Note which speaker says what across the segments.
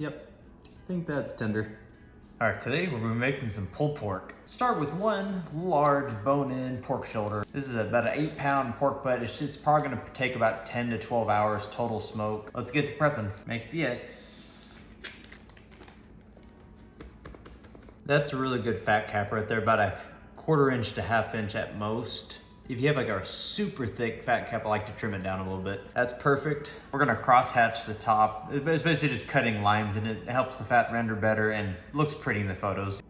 Speaker 1: Yep, I think that's tender.
Speaker 2: All right, today we're gonna be making some pulled pork. Start with one large bone-in pork shoulder. This is about an 8-pound pork butt. It's probably gonna take about 10 to 12 hours total smoke. Let's get to prepping. Make the X. That's a really good fat cap right there, about a 1/4 inch to 1/2 inch at most. If you have like a super thick fat cap, I like to trim it down a little bit. That's perfect. We're gonna cross hatch the top. It's basically just cutting lines in it. It helps the fat render better and looks pretty in the photos.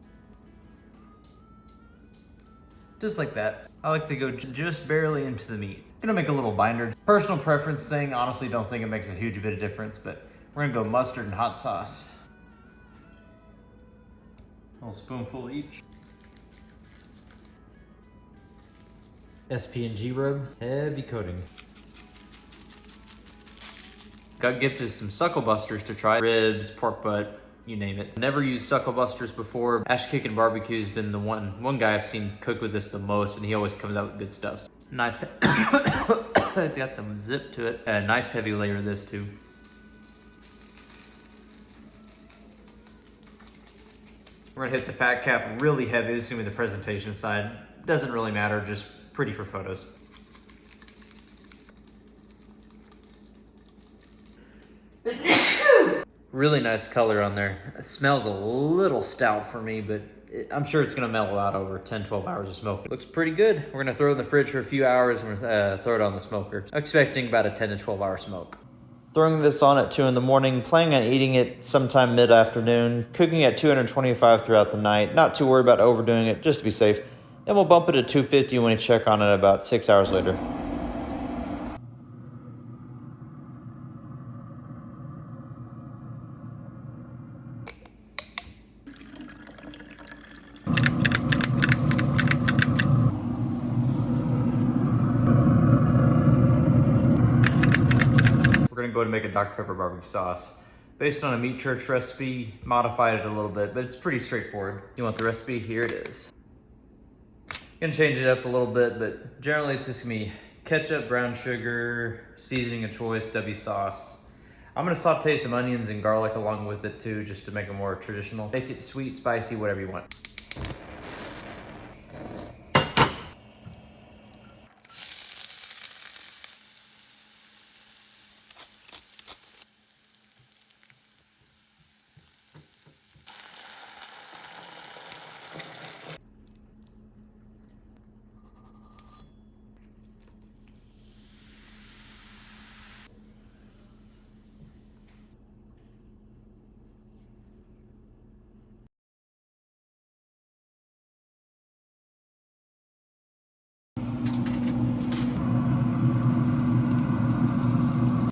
Speaker 2: Just like that. I like to go just barely into the meat. Gonna make a little binder. Personal preference thing, honestly don't think it makes a huge bit of difference, but we're gonna go mustard and hot sauce. A little spoonful each.
Speaker 1: SP&G rub, heavy coating.
Speaker 2: Got gifted some Suckle Busters to try. Ribs, pork butt, you name it. Never used Suckle Busters before. Ash Kickin' Barbecue has been the one guy I've seen cook with this the most, and he always comes out with good stuff. Nice, it's got some zip to it. A nice heavy layer of this too. We're gonna hit the fat cap really heavy. This is gonna be the presentation side. Doesn't really matter, just pretty for photos. Really nice color on there. It smells a little stout for me, but I'm sure it's gonna mellow out over 10, 12 hours of smoke. It looks pretty good. We're gonna throw it in the fridge for a few hours and we're gonna throw it on the smoker. I'm expecting about a 10 to 12 hour smoke.
Speaker 3: Throwing this on at 2 in the morning, planning on eating it sometime mid-afternoon, cooking at 225 throughout the night, not too worried about overdoing it, just to be safe. Then we'll bump it to 250 when we check on it about 6 hours later.
Speaker 2: We're gonna go ahead and make a Dr. Pepper barbecue sauce. Based on a Meat Church recipe, modified it a little bit, but it's pretty straightforward. You want the recipe? Here it is. Gonna change it up a little bit, but generally it's just gonna be ketchup, brown sugar, seasoning of choice, W sauce. I'm gonna saute some onions and garlic along with it too, just to make it more traditional. Make it sweet, spicy, whatever you want.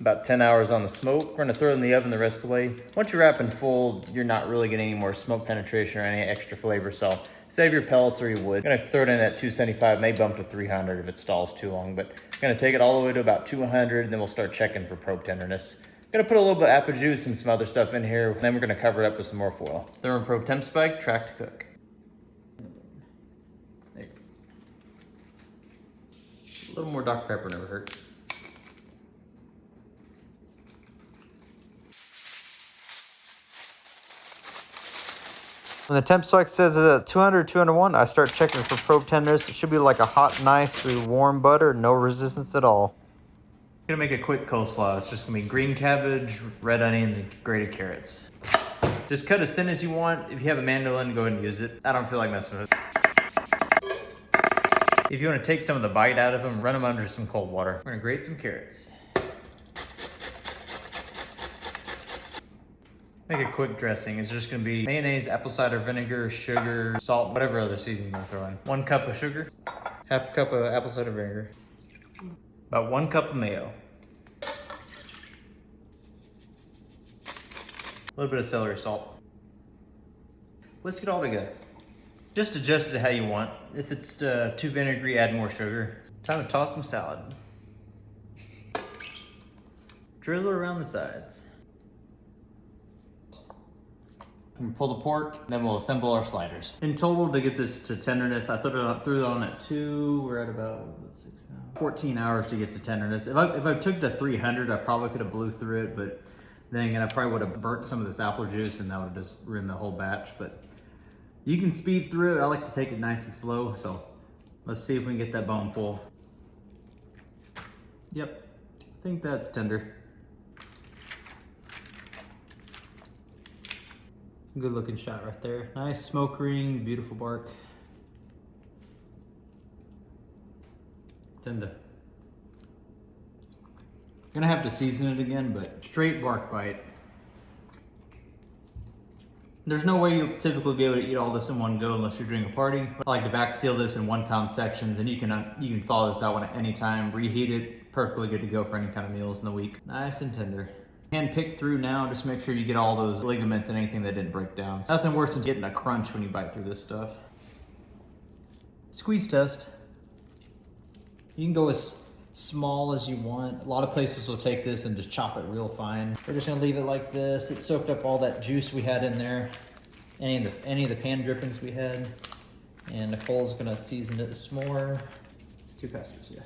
Speaker 2: About 10 hours on the smoke. We're gonna throw it in the oven the rest of the way. Once you're wrapping full, you're not really getting any more smoke penetration or any extra flavor, so save your pellets or you would. I'm gonna throw it in at 275, may bump to 300 if it stalls too long, but I'm gonna take it all the way to about 200, and then we'll start checking for probe tenderness. Gonna put a little bit of apple juice and some other stuff in here, and then we're gonna cover it up with some more foil. Thermoprobe temp spike, track to cook. A little more Dr. Pepper never hurt.
Speaker 3: When the temp spike says it's at 200, 201, I start checking for probe tenderness. It should be like a hot knife through warm butter, no resistance at all.
Speaker 2: Gonna make a quick coleslaw. It's just gonna be green cabbage, red onions, and grated carrots. Just cut as thin as you want. If you have a mandolin, go ahead and use it. I don't feel like messing with it. If you wanna take some of the bite out of them, run them under some cold water. We're gonna grate some carrots. Make a quick dressing. It's just gonna be mayonnaise, apple cider vinegar, sugar, salt, whatever other seasoning you wanna throw in. 1 cup of sugar, 1/2 cup of apple cider vinegar, about 1 cup of mayo, a little bit of celery salt. Whisk it all together. Just adjust it how you want. If it's too vinegary, add more sugar. Time to toss some salad. Drizzle around the sides. And pull the pork, then we'll assemble our sliders. In total, to get this to tenderness, I threw it on at 2. We're at about 6 now. 14 hours to get to tenderness. If I took to 300, I probably could have blew through it, but
Speaker 1: Then again, I probably would have burnt some of this apple juice and that would have just ruined the whole batch, but you can speed through it. I like to take it nice and slow, so let's see if we can get that bone pull. Yep, I think that's tender. Good looking shot right there. Nice smoke ring, beautiful bark. Tender. Gonna have to season it again, but straight bark bite. There's no way you'll typically be able to eat all this in one go unless you're doing a party. I like to vac seal this in 1 pound sections, and you can thaw this out at any time, reheat it, perfectly good to go for any kind of meals in the week. Nice and tender. Hand pick through now, just make sure you get all those ligaments and anything that didn't break down. Nothing worse than getting a crunch when you bite through this stuff. Squeeze test. You can go as small as you want. A lot of places will take this and just chop it real fine. We're just gonna leave it like this. It soaked up all that juice we had in there, any of the pan drippings we had. And Nicole's gonna season it some more. 2 pastors, yeah.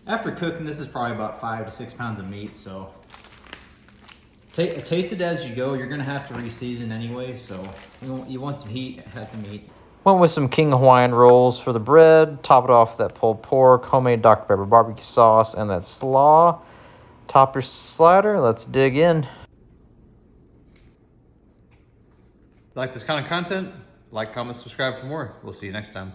Speaker 1: After cooking, this is probably about 5 to 6 pounds of meat, so taste it as you go. You're gonna have to re-season anyway, so you want some heat at the meat.
Speaker 3: Went with some King Hawaiian rolls for the bread. Top it off with that pulled pork, homemade Dr. Pepper barbecue sauce, and that slaw. Top your slider. Let's dig in.
Speaker 1: Like this kind of content? Like, comment, subscribe for more. We'll see you next time.